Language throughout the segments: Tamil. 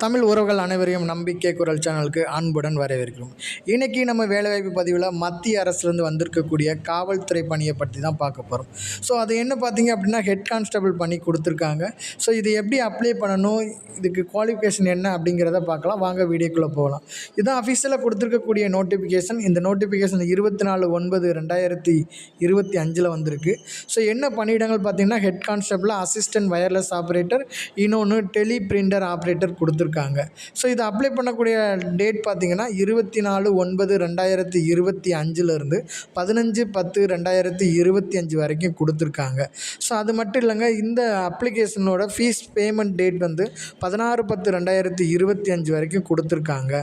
தமிழ் உறவுகள் அனைவரையும் நம்பிக்கை குரல் சேனலுக்கு அன்புடன் வரவேற்கிறோம். இன்றைக்கி நம்ம வேலைவாய்ப்பு பதிவில் மத்திய அரசுலேருந்து வந்திருக்கக்கூடிய காவல்துறை பணியை பற்றி தான் பார்க்க போகிறோம். ஸோ அது என்ன பார்த்தீங்க அப்படின்னா ஹெட் கான்ஸ்டபிள் பணி கொடுத்துருக்காங்க. ஸோ இது எப்படி அப்ளை பண்ணணும், இதுக்கு குவாலிஃபிகேஷன் என்ன அப்படிங்கிறத பார்க்கலாம். வாங்க வீடியோக்குள்ளே போகலாம். இதுதான் அஃபிஷியலாக கொடுத்துருக்கக்கூடிய நோட்டிஃபிகேஷன். இந்த நோட்டிஃபிகேஷன் 24/9/2025 வந்திருக்கு. ஸோ என்ன பணியிடங்கள் பார்த்தீங்கன்னா head constable, assistant wireless operator, இன்னொன்று டெலி பிரிண்டர் ஆப்ரேட்டர் கொடுத்துருக்காங்க. ஸோ இதை அப்ளை பண்ணக்கூடிய டேட் பார்த்திங்கன்னா 24/9/2025 15/10/2025 வரைக்கும் கொடுத்துருக்காங்க. ஸோ அது மட்டும் இல்லைங்க, இந்த அப்ளிகேஷனோட ஃபீஸ் பேமெண்ட் டேட் வந்து 16/10/2025 வரைக்கும் கொடுத்துருக்காங்க.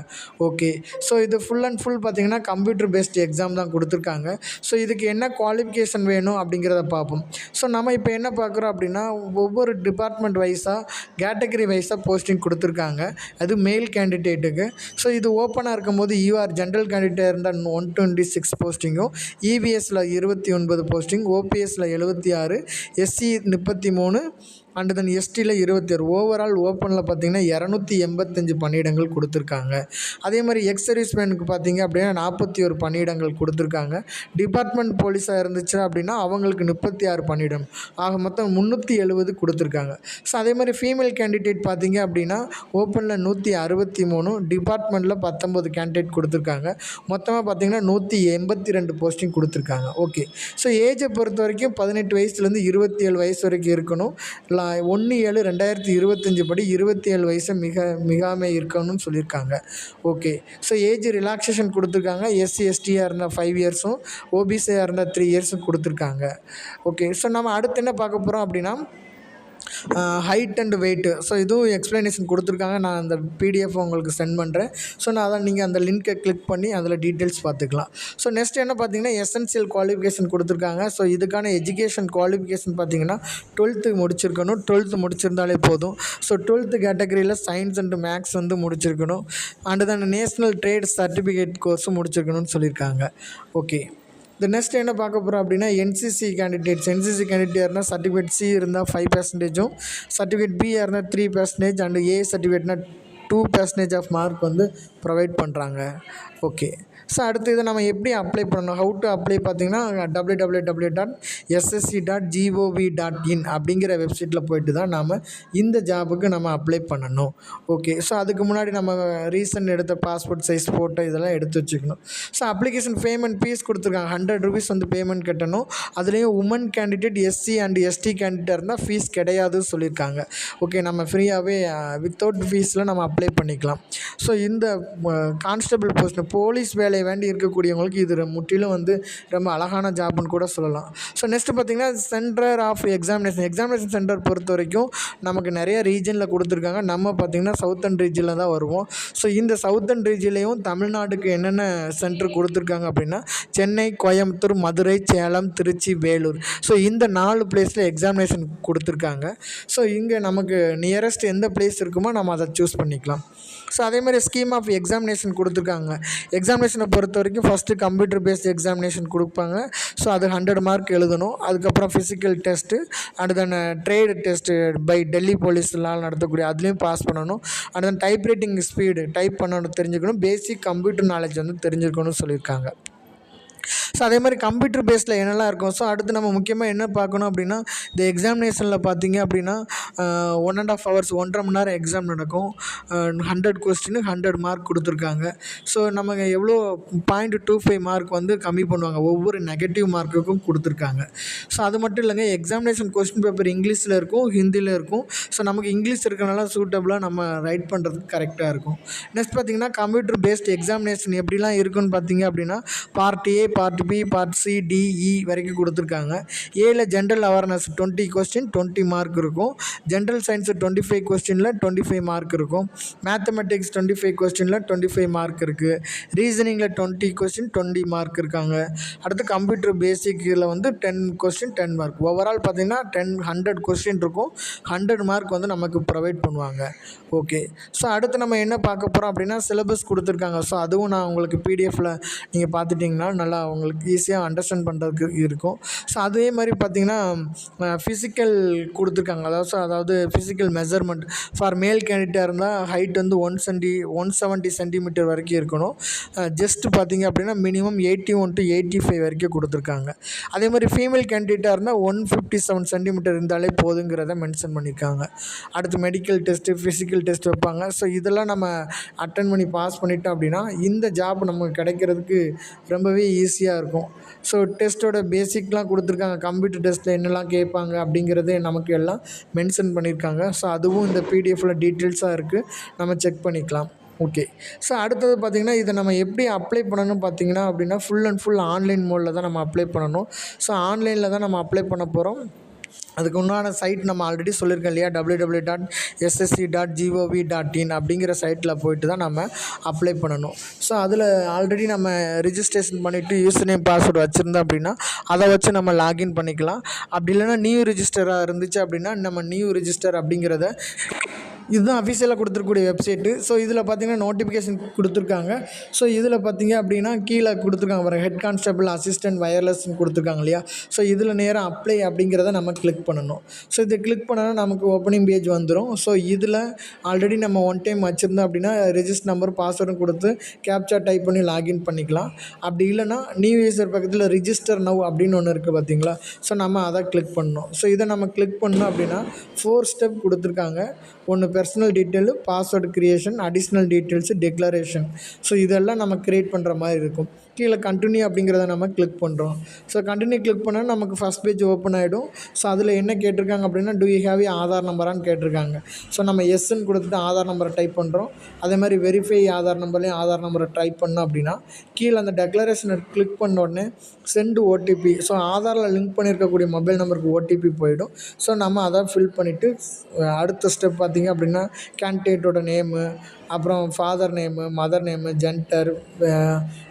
ஓகே, ஸோ இது ஃபுல் அண்ட் ஃபுல் பார்த்திங்கன்னா கம்ப்யூட்டர் பேஸ்ட் எக்ஸாம் தான் கொடுத்துருக்காங்க. ஸோ இதுக்கு என்ன குவாலிஃபிகேஷன் வேணும் அப்படிங்கிறத பார்ப்போம். ஸோ நம்ம இப்போ என்ன பார்க்குறோம் அப்படின்னா ஒவ்வொரு டிபார்ட்மெண்ட் வைஸாக கேட்டகரி வைஸாக போஸ்டிங் கொடுத்துருக்காங்க. அது மேல் கேண்டிடேட்டுக்கு. ஸோ இது ஓப்பனாக இருக்கும்போது யூஆர் ஜென்ரல் கேண்டிடேட்டாக இருந்தால் 126 போஸ்டிங்கும், இபிஎஸ்சில் 29 போஸ்டிங், ஓபிஎஸ்சில் 76, எஸ்சி 33 அண்டு தென் எஸ்டியில் 26, ஓவரால் ஓப்பனில் பார்த்திங்கன்னா 285 பணியிடங்கள் கொடுத்துருக்காங்க. அதே மாதிரி எக்ஸ் சர்வீஸ்மேனுக்கு பார்த்திங்க அப்படின்னா 41 பணியிடங்கள் கொடுத்துருக்காங்க. டிபார்ட்மெண்ட் போலீஸாக இருந்துச்சு அப்படின்னா அவங்களுக்கு 36 பணியிடம், ஆக மொத்தம் 370 கொடுத்துருக்காங்க. ஸோ அதே மாதிரி ஃபீமேல் கேண்டிடேட் பார்த்திங்க அப்படின்னா ஓப்பனில் 163, டிபார்ட்மெண்ட்டில் 19 கேண்டிடேட் கொடுத்துருக்காங்க. மொத்தமாக பார்த்திங்கன்னா 182 போஸ்டிங் கொடுத்துருக்காங்க. ஓகே, ஸோ ஏஜை பொறுத்த வரைக்கும் 18 வயசுலேருந்து 27 வயசு வரைக்கும் இருக்கணும். 1/7/2025 படி 27 வயசு மிகாமல் இருக்கணும்னு சொல்லியிருக்காங்க. ஓகே, ஸோ ஏஜ் ரிலாக்ஸேஷன் கொடுத்துருக்காங்க. எஸ்சி எஸ்டியாக இருந்தால் 5 இயர்ஸும், ஓபிசியாக இருந்தால் 3 இயர்ஸும் கொடுத்துருக்காங்க. ஓகே, ஸோ நம்ம அடுத்து என்ன பார்க்க போகிறோம் அப்படின்னா ஹைட் அண்ட் வெயிட்டு. ஸோ இதுவும் எக்ஸ்ப்ளனேஷன் கொடுத்துருக்காங்க. நான் அந்த பிடிஎஃப் உங்களுக்கு சென்ட் பண்ணுறேன். ஸோ நான் அதை நீங்கள் அந்த லிங்க்கை கிளிக் பண்ணி அதில் டீட்டெயில்ஸ் பார்த்துக்கலாம். ஸோ நெக்ஸ்ட் என்ன பார்த்தீங்கன்னா எசென்சியல் குவாலிஃபிகேஷன் கொடுத்துருக்காங்க. ஸோ இதுக்கான எஜுகேஷன் குவாலிஃபிகேஷன் பார்த்தீங்கன்னா 12th முடிச்சிருக்கணும். 12th முடிச்சிருந்தாலே போதும். ஸோ 12th கேட்டகரியில் சயின்ஸ் அண்ட் மேக்ஸ் வந்து முடிச்சிருக்கணும். And then national trade certificate கோர்ஸும் முடிச்சிருக்கணும்னு சொல்லியிருக்காங்க. ஓகே, இந்த நெக்ஸ்ட் என்ன பார்க்க போகிறோம் அப்படின்னா என்சிசி கேண்டிடேட் இருந்தால் சர்டிஃபிகேட் சி இருந்தால் 5%, சர்டிஃபிகேட் பி இருந்தால் 3% அண்டு ஏ சர்டிஃபிகேட்னால் 2% ஆஃப் மார்க் வந்து ப்ரொவைட் பண்ணுறாங்க. ஓகே, ஸோ அடுத்து இதை நம்ம எப்படி அப்ளை பண்ணணும், ஹவு டு அப்ளை பார்த்தீங்கன்னா www.ssc.gov.in அப்படிங்கிற வெப்சைட்டில் போய்ட்டு தான் நாம் இந்த ஜாபுக்கு நம்ம அப்ளை பண்ணணும். ஓகே, ஸோ அதுக்கு முன்னாடி நம்ம ரீசன்ட் எடுத்த பாஸ்போர்ட் சைஸ் ஃபோட்டோ இதெல்லாம் எடுத்து வச்சுக்கணும். ஸோ அப்ளிகேஷன் பேமெண்ட் ஃபீஸ் கொடுத்துருக்காங்க. 100 rupees வந்து பேமெண்ட் கட்டணும். அதுலேயும் woman candidate, SC and ST candidate இருந்தால் ஃபீஸ் கிடையாதுன்னு சொல்லியிருக்காங்க. ஓகே, நம்ம ஃப்ரீயாகவே வித்தவுட் ஃபீஸில் நம்ம அப்ளை பண்ணிக்கலாம். ஸோ இந்த கான்ஸ்டபிள் போஸ்ட் போலீஸ் வேலை வேண்டி இருக்கக்கூடியவங்களுக்கு இது முற்றிலும் வந்து ரொம்ப அழகான ஜாப்னு கூட சொல்லலாம். ஸோ நெக்ஸ்ட்டு பார்த்திங்கன்னா சென்டர் ஆஃப் எக்ஸாமினேஷன் சென்டர் பொறுத்த வரைக்கும் நமக்கு நிறைய ரீஜனில் கொடுத்துருக்காங்க. நம்ம பார்த்திங்கன்னா சவுத்தர்ன் ரீஜனில் தான் வருவோம். ஸோ இந்த சவுத்தர்ன் ரீஜன்லேயும் தமிழ்நாட்டுக்கு என்னென்ன சென்டர் கொடுத்துருக்காங்க அப்படின்னா சென்னை, கோயம்புத்தூர், மதுரை, சேலம், திருச்சி, வேலூர். ஸோ இந்த 4 பிளேஸில் எக்ஸாமினேஷன் கொடுத்துருக்காங்க. ஸோ இங்கே நமக்கு நியரஸ்ட் எந்த பிளேஸ் இருக்குமோ நம்ம அதை சூஸ் பண்ணிக்கலாம். ஸோ அதேமாதிரி ஸ்கீம் ஆஃப் எக்ஸாமினேஷன் கொடுத்துருக்காங்க. எக்ஸாமினேஷனை பொறுத்த வரைக்கும் ஃபஸ்ட்டு கம்ப்யூட்டர் பேஸ்ட் எக்ஸாமினேஷன் கொடுப்பாங்க. ஸோ அது 100 மார்க் எழுதணும். அதுக்கப்புறம் physical test and then trade test by Delhi போலீஸ்லாம் நடத்தக்கூடிய அதுலேயும் பாஸ் பண்ணணும். And then type writing speed type பண்ணணும் தெரிஞ்சுக்கணும். பேசிக் கம்ப்யூட்டர் நாலேஜ் வந்து தெரிஞ்சுக்கணும்னு சொல்லியிருக்காங்க. ஸோ அதே மாதிரி கம்ப்யூட்டர் பேஸில் என்னெல்லாம் இருக்கும். ஸோ அடுத்து நம்ம முக்கியமாக என்ன பார்க்கணும் அப்படின்னா இந்த எக்ஸாமினேஷனில் பார்த்தீங்க அப்படின்னா 1.5 hours 1.5 மணி நேரம் எக்ஸாம் நடக்கும். 100 கொஸ்டின் 100 மார்க் கொடுத்துருக்காங்க. ஸோ நமக்கு எவ்வளோ 0.25 மார்க் வந்து கம்மி பண்ணுவாங்க, ஒவ்வொரு நெகட்டிவ் மார்க்குக்கும் கொடுத்துருக்காங்க. ஸோ அது மட்டும் இல்லைங்க, எக்ஸாமினேஷன் கொஸ்டின் பேப்பர் இங்கிலீஷில் இருக்கும், ஹிந்தியில் இருக்கும். ஸோ நமக்கு இங்கிலீஷ் இருக்கிறனால சூட்டபுளாக நம்ம ரைட் பண்ணுறதுக்கு கரெக்டாக இருக்கும். நெக்ஸ்ட் பார்த்திங்கன்னா கம்ப்யூட்டர் பேஸ்ட் எக்ஸாமினேஷன் எப்படிலாம் இருக்குன்னு பார்த்தீங்க அப்படின்னா part A, part B, part C, D, E வரைக்கும் கொடுத்துருக்காங்க. ஏல ஜென்ரல் அவேர்னஸ் 20 கொஸ்டின் 20 மார்க் இருக்கும். ஜென்ரல் சயின்ஸு 25 கொஸ்டினில் 25 மார்க் இருக்கும். மேத்தமெட்டிக்ஸ் 25 கொஸ்டினில் 25 மார்க் இருக்குது. ரீசனிங்கில் 20 கொஸ்டின் 20 மார்க் இருக்காங்க. அடுத்து கம்ப்யூட்டர் பேசிக்கில் வந்து 10 கொஸ்டின் 10 மார்க். ஓவரால் பார்த்திங்கன்னா 100 கொஸ்டின் இருக்கும். 100 மார்க் வந்து நமக்கு ப்ரொவைட் பண்ணுவாங்க. ஓகே, ஸோ அடுத்து நம்ம என்ன பார்க்க போகிறோம் அப்படின்னா சிலபஸ் கொடுத்துருக்காங்க. ஸோ அதுவும் நான் உங்களுக்கு பிடிஎஃப்பில் நீங்கள் பார்த்துட்டிங்கன்னா நல்லா உங்களுக்கு ஈஸியாக அண்டர்ஸ்டாண்ட் பண்ணுறதுக்கு இருக்கும். ஸோ அதே மாதிரி பார்த்திங்கன்னா ஃபிசிக்கல் கொடுத்துருக்காங்க. அதாவது ஃபிசிக்கல் மெஷர்மெண்ட் ஃபார் மேல் கேண்டிடேட்டாக இருந்தால் ஹைட் வந்து 170 சென்டிமீட்டர் வரைக்கும் இருக்கணும். ஜஸ்ட் பார்த்திங்க அப்படின்னா மினிமம் 81 to 85 வரைக்கும் கொடுத்துருக்காங்க. அதே மாதிரி ஃபீமேல் கேண்டிடேட்டாக இருந்தால் 157 சென்டிமீட்டர் இருந்தாலே போதுங்கிறத மென்ஷன் பண்ணியிருக்காங்க. அடுத்து மெடிக்கல் டெஸ்ட்டு, ஃபிசிக்கல் டெஸ்ட் வைப்பாங்க. ஸோ இதெல்லாம் நம்ம அட்டன் பண்ணி பாஸ் பண்ணிட்டோம் அப்படின்னா இந்த ஜாப் நமக்கு கிடைக்கிறதுக்கு ரொம்பவே ஈஸியாக இருக்கும். ஸோ டெஸ்ட்டோட பேசிக்லாம் கொடுத்துருக்காங்க. கம்ப்யூட்டர் டெஸ்ட்டில் என்னெல்லாம் கேட்பாங்க அப்படிங்கிறது நமக்கு எல்லாம் மென்ஷன் பண்ணியிருக்காங்க. ஸோ அதுவும் இந்த பிடிஎஃப்பில் டீட்டெயில்ஸாக இருக்குது, நம்ம செக் பண்ணிக்கலாம். ஓகே. ஸோ அடுத்தது பார்த்திங்கன்னா இதை நம்ம எப்படி அப்ளை பண்ணணும்னு பார்த்திங்கன்னா அப்படின்னா ஃபுல் அண்ட் ஃபுல் ஆன்லைன் மோடில் தான் நம்ம அப்ளை பண்ணணும். ஸோ ஆன்லைனில் தான் நம்ம அப்ளை பண்ண போகிறோம். அதுக்கு உண்டான சைட் நம்ம ஆல்ரெடி சொல்லியிருக்கோம் இல்லையா, www.ssc.gov.in அப்படிங்கிற சைட்டில் போய்ட்டு தான் நம்ம அப்ளை பண்ணணும். ஸோ அதில் ஆல்ரெடி நம்ம ரிஜிஸ்ட்ரேஷன் பண்ணிவிட்டு யூசர் நேம் பாஸ்வேர்டு வச்சுருந்தோம் அப்படின்னா அதை வச்சு நம்ம லாகின் பண்ணிக்கலாம். அப்படி இல்லைனா நியூ ரிஜிஸ்டராக இருந்துச்சு அப்படின்னா நம்ம நியூ ரிஜிஸ்டர் அப்படிங்கிறத இதுதான் அஃபிஷியலாக கொடுத்துருக்கூடிய வெப்சைட்டு. ஸோ இதில் பார்த்திங்கன்னா நோட்டிஃபிகேஷன் கொடுத்துருக்காங்க. ஸோ இதில் பார்த்திங்க அப்படின்னா கீழே கொடுத்துருக்காங்க பாருங்கள், ஹெட் கான்ஸ்டபிள் அசிஸ்டன்ட் வயர்லெஸ்ன்னு கொடுத்துருக்காங்க இல்லையா. ஸோ இதில் நேராக அப்ளை அப்படிங்கிறத நம்ம கிளிக் பண்ணணும். ஸோ இதை கிளிக் பண்ணால் நமக்கு ஓப்பனிங் பேஜ் வந்துடும். ஸோ இதில் ஆல்ரெடி நம்ம ஒன் டைம் வச்சுருந்தோம் அப்படின்னா ரெஜிஸ்டர் நம்பர் பாஸ்வேர்டும் கொடுத்து கேப்சா டைப் பண்ணி லாகின் பண்ணிக்கலாம். அப்படி இல்லைனா நியூ யூசர் பக்கத்தில் ரிஜிஸ்டர் நவ் அப்படின்னு ஒன்று இருக்குது பார்த்திங்களா. ஸோ நம்ம அதை கிளிக் பண்ணணும். ஸோ இதை நம்ம கிளிக் பண்ணோம் அப்படின்னா 4 ஸ்டெப் கொடுத்துருக்காங்க. ஒன்று personal detail, password creation, additional details, declaration. So இதெல்லாம் நம்ம க்ரியேட் பண்ணுற மாதிரி இருக்கும். கீழே கண்டினியூ அப்படிங்கிறத நம்ம கிளிக் பண்ணுறோம். ஸோ கண்டினியூ கிளிக் பண்ணால் நமக்கு ஃபஸ்ட் பேஜ் ஓப்பன் ஆகிடும். ஸோ அதில் என்ன கேட்டிருக்காங்க அப்படின்னா டூ யூ ஹேவ் ஆதார் நம்பரான்னு கேட்டிருக்காங்க. ஸோ நம்ம எஸ்ன்னு கொடுத்துட்டு ஆதார் நம்பரை டைப் பண்ணுறோம். அதே மாதிரி வெரிஃபை ஆதார் நம்பர்லேயும் ஆதார் நம்பரை டைப் பண்ணோம் அப்படின்னா கீழே அந்த டெக்ளரேஷனை கிளிக் பண்ண உடனே சென்ட் ஓடிபி. ஸோ ஆதாரில் லிங்க் பண்ணியிருக்கக்கூடிய மொபைல் நம்பருக்கு ஓடிபி போயிடும். ஸோ நம்ம அதை ஃபில் பண்ணிவிட்டு அடுத்த ஸ்டெப் பார்த்திங்க அப்படின்னா கேண்டிடேட்டோட நேமு, அப்புறம் father name, mother name, gender,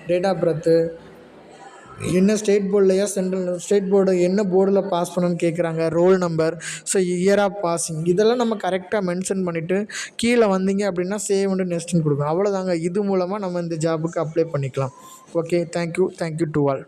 date of birth, என்ன ஸ்டேட் போர்ட்லையா சென்ட்ரல் ஸ்டேட் போர்டு என்ன போர்டில் பாஸ் பண்ணணும்னு கேட்குறாங்க, roll number, so year of passing, இதெல்லாம் நம்ம கரெக்டாக மென்ஷன் பண்ணிவிட்டு கீழே வந்தீங்க அப்படின்னா சேவ் அண்ட் நெக்ஸ்ட்னு கொடுக்கும். அவ்வளோதாங்க. இது மூலமாக நம்ம இந்த ஜாபுக்கு அப்ளை பண்ணிக்கலாம். Okay, thank you to all.